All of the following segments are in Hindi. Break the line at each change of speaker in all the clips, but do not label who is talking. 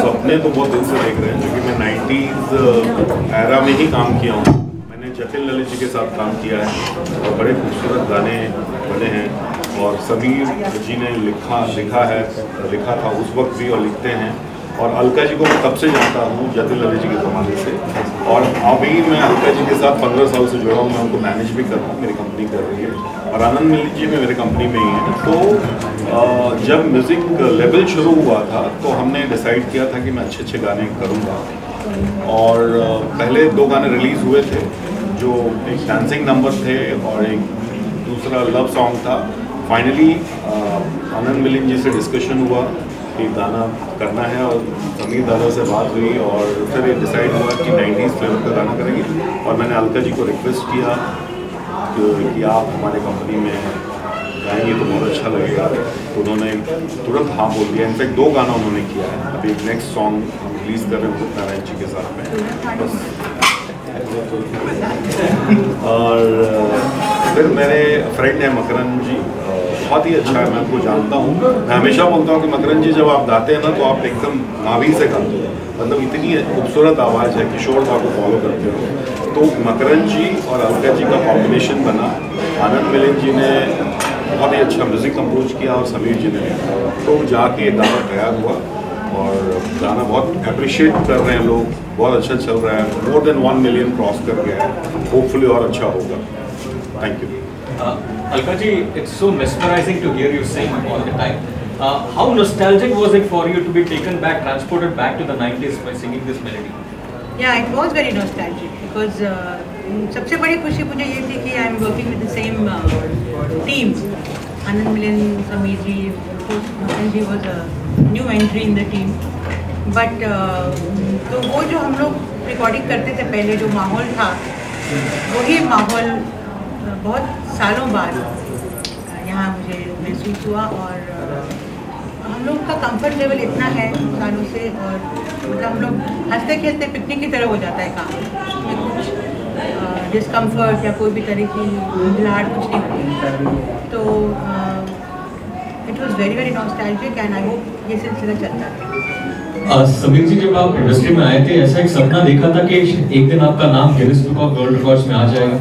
सपने तो बहुत दिन से देख रहे हैं, क्योंकि मैं 90s एरा में ही काम किया हूँ। मैंने जतिन ललित जी के साथ काम किया है और बड़े खूबसूरत गाने बने हैं, और समीर जी ने लिखा था उस वक्त भी और लिखते हैं। और अलका जी को मैं तब से जानता हूँ, जतिन ललित जी के ज़माने से, और अभी मैं अलका जी के साथ 15 साल से जुड़ा हूँ। मैं उनको मैनेज भी कर रहा हूँ, मेरी कंपनी कर रही है, और आनंद मिलिंद जी में मेरी कंपनी में ही है। तो जब म्यूज़िक लेवल शुरू हुआ था तो हमने डिसाइड किया था कि मैं अच्छे गाने करूँगा, और पहले 2 गाने रिलीज़ हुए थे, जो एक डांसिंग नंबर थे और एक दूसरा लव सॉन्ग था। फाइनली आनंद मिलिंद जी से डिस्कशन हुआ कि गाना करना है, और समीर दादा से बात हुई और फिर ये डिसाइड हुआ कि 90s फिल्म का गाना करेंगे। और मैंने अलका जी को रिक्वेस्ट किया कि आप हमारे कंपनी में गाएंगे तो बहुत अच्छा लगेगा, तो उन्होंने तुरंत हाँ बोल दिया। इनफैक्ट 2 गाना उन्होंने किया है। अभी एक नेक्स्ट सॉन्ग हम रिलीज़ कर रहे हैं उदित नारायण जी के साथ में, बस। और फिर मेरे फ्रेंड है मकरन जी, बहुत ही अच्छा है, मैं उनको जानता हूँ। मैं हमेशा बोलता हूँ कि मकरन जी जब आप गाते हैं ना तो आप एकदम नाभि से गाते हो, मतलब इतनी खूबसूरत आवाज़ है। किशोर दा को फॉलो करते हो, तो मकरन जी और अलका जी का कॉम्बिनेशन बना। आनंद मिलिंद जी ने बहुत ही अच्छा म्यूज़िक कंपोज किया और समीर जी ने, तो जाके गाना तैयार हुआ, और गाना बहुत अप्रिशिएट कर रहे हैं लोग, बहुत अच्छा चल रहा है। मोर देन 1 मिलियन क्रॉस कर गया है, होपफुली और अच्छा होगा। Thank you.
Alka ji, it's so mesmerizing to hear you sing all the time. How nostalgic was it for you to be taken back, transported back to the 90s by singing this melody?
Yeah, it was very nostalgic because सबसे बड़ी खुशी मुझे ये थी कि I am working with the same team. Anand Milind, Sameer ji, of course, Mukund ji was a new entry in the team. But तो वो जो हम लोग रिकॉर्डिंग करते थे पहले, जो माहौल था, वही माहौल बहुत सालों बाद यहाँ मुझे महसूस हुआ। और हम लोग का कंफर्ट लेवल इतना है सालों से, और मतलब हम लोग हंसते खेलते पिकनिक की तरह हो जाता है काम में, कुछ डिस्कम्फर्ट या कोई भी तरह की घबराहट कुछ नहीं होती। तो it was very very nostalgic, and I hope ये सिलसिला चलता है।
समीर जी, जब आप इंडस्ट्री में आए थे, ऐसा एक सपना देखा था कि एक दिन आपका नाम Guinness book of world records में आ जाएगा?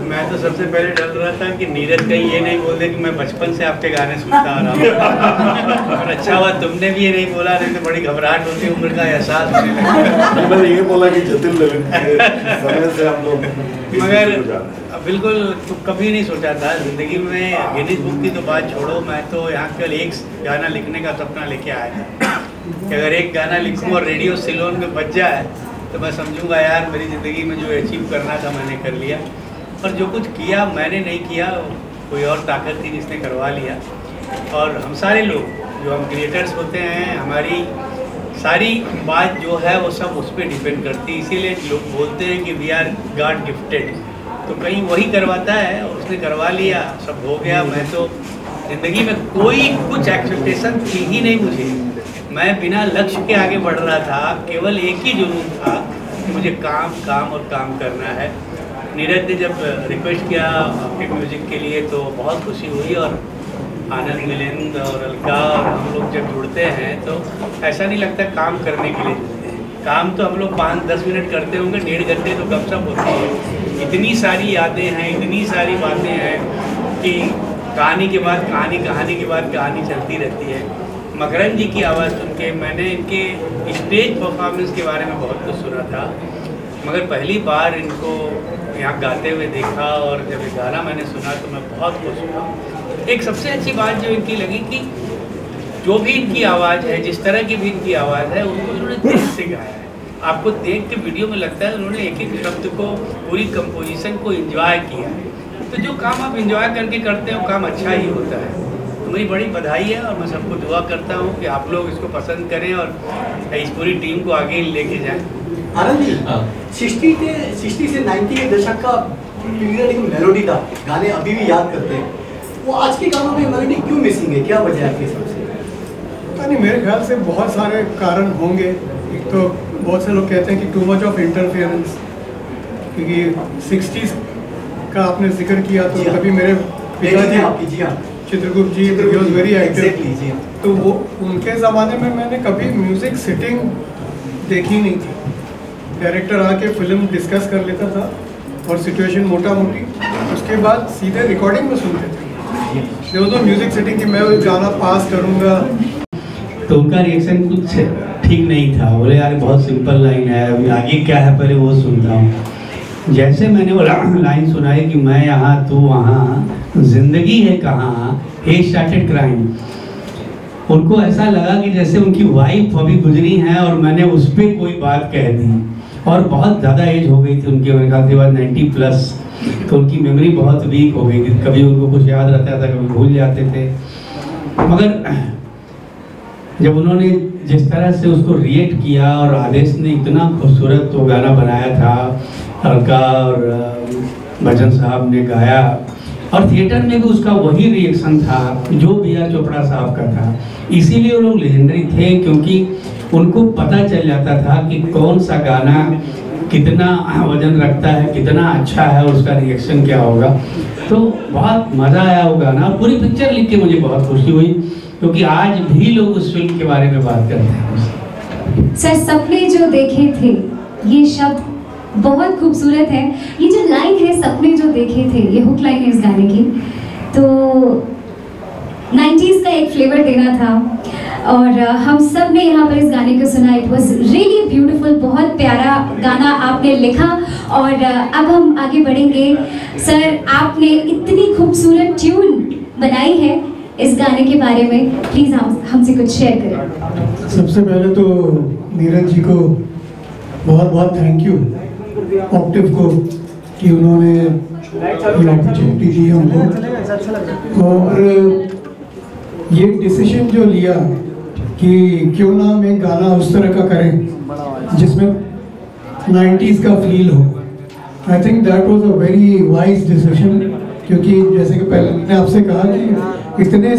मैं तो सबसे पहले डर रहा था कि नीरज कहीं ये नहीं बोल दे कि मैं बचपन से आपके गाने सुनता आ रहा हूँ। और अच्छा हुआ तुमने भी ये नहीं बोला, नहीं तो बड़ी घबराहट होती, उम्र का एहसास होने लगता।
मैंने ये बोला कि जतिन ललित समय से हम लोग,
मगर बिल्कुल तो कभी नहीं सोचा था ज़िंदगी में। गिनीज बुक की तो बात छोड़ो, मैं तो यहाँ केवल एक गाना लिखने का सपना लेके आया था कि अगर एक गाना लिखूँ और रेडियो सिलोन में बज जाए तो मैं समझूंगा यार मेरी ज़िंदगी में जो अचीव करना था मैंने कर लिया, और जो कुछ किया मैंने नहीं किया, कोई और ताकत थी जिसने करवा लिया। और हम सारे लोग जो हम क्रिएटर्स होते हैं, हमारी सारी बात जो है वो सब उस पर डिपेंड करती है। इसीलिए लोग बोलते हैं कि वी आर गॉड गिफ्टेड, तो कहीं वही करवाता है और उसने करवा लिया, सब हो गया। मैं तो ज़िंदगी में कोई कुछ एक्सपेक्टेशन थी ही नहीं मुझे, मैं बिना लक्ष्य के आगे बढ़ रहा था, केवल एक ही जुनून था कि मुझे काम काम और काम करना है। नीरज ने जब रिक्वेस्ट किया आपके म्यूज़िक के लिए तो बहुत खुशी हुई, और आनंद, मिलिंद और अलका और हम लोग जब जुड़ते हैं तो ऐसा नहीं लगता काम करने के लिए जुड़ते हैं। काम तो हम लोग 5-10 मिनट करते होंगे, 1.5 घंटे तो गपशप होती है। इतनी सारी यादें हैं, इतनी सारी बातें हैं कि कहानी के बाद कहानी, कहानी के बाद कहानी चलती रहती है। मकरंद जी की आवाज़ सुन के मैंने इनके स्टेज परफॉर्मेंस के बारे में बहुत कुछ सुना था, मगर पहली बार इनको यहाँ गाते हुए देखा, और जब ये गाना मैंने सुना तो मैं बहुत खुश हुआ। एक सबसे अच्छी बात जो इनकी लगी कि जो भी इनकी आवाज़ है, जिस तरह की भी इनकी आवाज़ है, उसको इन्होंने दिल से गाया है। आपको देख के वीडियो में लगता है उन्होंने एक एक शब्द को, पूरी कंपोजिशन को एंजॉय किया है। तो जो काम आप एंजॉय करके करते हो, काम अच्छा ही होता है। तो मेरी बड़ी बधाई है, और मैं सबको दुआ करता हूँ कि आप लोग इसको पसंद करें और इस पूरी टीम को आगे लेके जाएं।
आनंद जी, 60 से 90 के दशक का पीरियड एक मेलोडी था, गाने अभी भी याद करते हैं, वो आज के गानों में मेलोडी क्यों मिसिंग है, क्या वजह है आपके हिसाब से?
पता नहीं, मेरे ख्याल से बहुत सारे कारण होंगे। एक तो बहुत से लोग कहते हैं कि टू मच ऑफ इंटरफेरेंस, क्योंकि 60s का आपने जिक्र किया तो कभी मेरे पिताजी,
जी हाँ,
चित्रगुप्त जी वॉज वेरी एक्टिव, तो वो उनके ज़माने में मैंने कभी म्यूज़िक सिटिंग देखी नहीं थी। डायरेक्टर आके फिल्म डिस्कस कर लेता था और सिचुएशन मोटा मोटी, उसके बाद सीधे रिकॉर्डिंग में सुनते थे। There was no music setting कि मैं वो गाना पास करूंगा।
तो उनका रिएक्शन कुछ ठीक नहीं था, बोले यार बहुत सिंपल लाइन है, अभी आगे क्या है पहले वो सुनता हूँ। जैसे मैंने वो लाइन सुनाई कि मैं यहाँ तू वहाँ, जिंदगी है कहाँ, he started crying, उनको ऐसा लगा कि जैसे उनकी वाइफ अभी गुजरी हैं और मैंने उस पर कोई बात कह दी, और बहुत ज़्यादा एज हो गई थी उनकी, मेरे ख्याल से बाद 90+, तो उनकी मेमोरी बहुत वीक हो गई थी, कभी उनको कुछ याद रहता था, कभी भूल जाते थे। मगर जब उन्होंने जिस तरह से उसको रिएक्ट किया, और आदेश ने इतना खूबसूरत वो गाना बनाया था, अलका और भजन साहब ने गाया, और थिएटर में भी उसका वही रिएक्शन था जो B.R. चोपड़ा साहब का था। इसीलिए वो लोग लेजेंडरी थे, क्योंकि उनको पता चल जाता था कि कौन सा गाना कितना वजन रखता है, कितना अच्छा है, और उसका रिएक्शन क्या होगा। तो बहुत मज़ा आया वो गाना, पूरी पिक्चर लिख के मुझे बहुत खुशी हुई, क्योंकि आज भी लोग उस फिल्म के बारे में बात करते हैं।
सर, सपने जो देखे थे, ये शब्द बहुत खूबसूरत है। ये जो लाइन है, सपने जो देखे थे, ये हुक लाइन है इस गाने की, तो 90s का एक फ्लेवर देना था, और हम सब ने यहाँ पर इस गाने को सुना। इट वॉज रियली ब्यूटीफुल, बहुत प्यारा गाना आपने लिखा। और अब हम आगे बढ़ेंगे। सर, आपने इतनी खूबसूरत ट्यून बनाई है, इस गाने के बारे में प्लीज़ हमसे कुछ शेयर करें।
सबसे पहले तो नीरज जी को बहुत बहुत थैंक यू, ऑक्टिव को, कि उन्होंने ये अपॉर्चुनिटी दी हमको, और ये डिसीजन जो लिया कि क्यों ना हम एक गाना उस तरह का करें जिसमें 90s का फील हो। I think that was a very wise decision, क्योंकि जैसे कि पहले मैंने आपसे कहा कि इतने